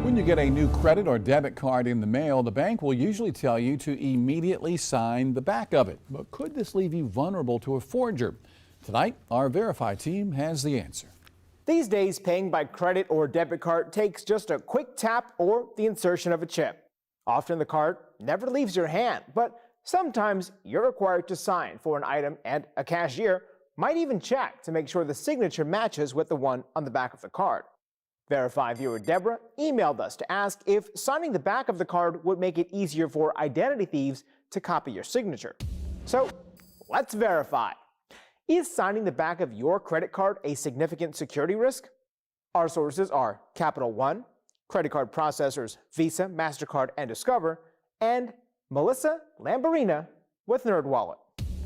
When you get a new credit or debit card in the mail, the bank will usually tell you to immediately sign the back of it. But could this leave you vulnerable to a forger? Tonight, our Verify team has the answer. These days, paying by credit or debit card takes just a quick tap or the insertion of a chip. Often the card never leaves your hand, but sometimes you're required to sign for an item, and a cashier might even check to make sure the signature matches with the one on the back of the card. Verify viewer Deborah emailed us to ask if signing the back of the card would make it easier for identity thieves to copy your signature. So let's verify. Is signing the back of your credit card a significant security risk? Our sources are Capital One, credit card processors Visa, MasterCard, and Discover, and Melissa Lamborina with NerdWallet.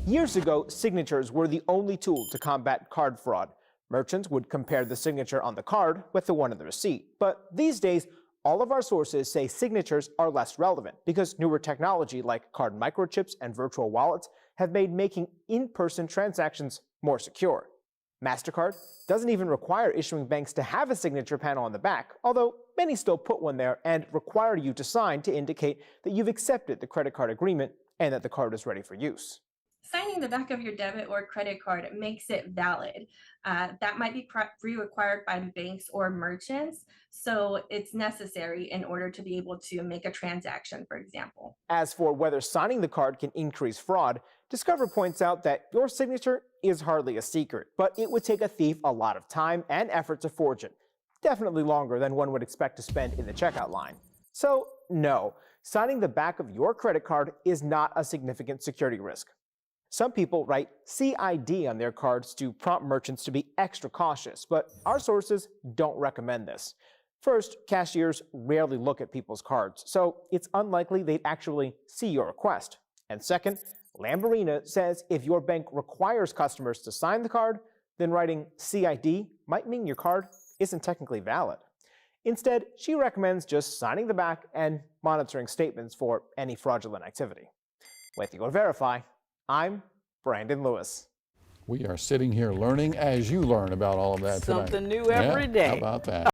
Years ago, signatures were the only tool to combat card fraud. Merchants would compare the signature on the card with the one on the receipt. But these days, all of our sources say signatures are less relevant because newer technology like card microchips and virtual wallets have made making in-person transactions more secure. MasterCard doesn't even require issuing banks to have a signature panel on the back, although many still put one there and require you to sign to indicate that you've accepted the credit card agreement and that the card is ready for use. Signing the back of your debit or credit card makes it valid. That might be required by banks or merchants, so it's necessary in order to be able to make a transaction, for example. As for whether signing the card can increase fraud, Discover points out that your signature is hardly a secret, but it would take a thief a lot of time and effort to forge it. Definitely longer than one would expect to spend in the checkout line. So, no, signing the back of your credit card is not a significant security risk. Some people write CID on their cards to prompt merchants to be extra cautious, but our sources don't recommend this. First, cashiers rarely look at people's cards, so it's unlikely they'd actually see your request. And second, Lamborina says if your bank requires customers to sign the card, then writing CID might mean your card isn't technically valid. Instead, she recommends just signing the back and monitoring statements for any fraudulent activity. With your Verify, I'm Brandon Lewis. We are sitting here learning as you learn about all of that tonight. Something new every day. How about that?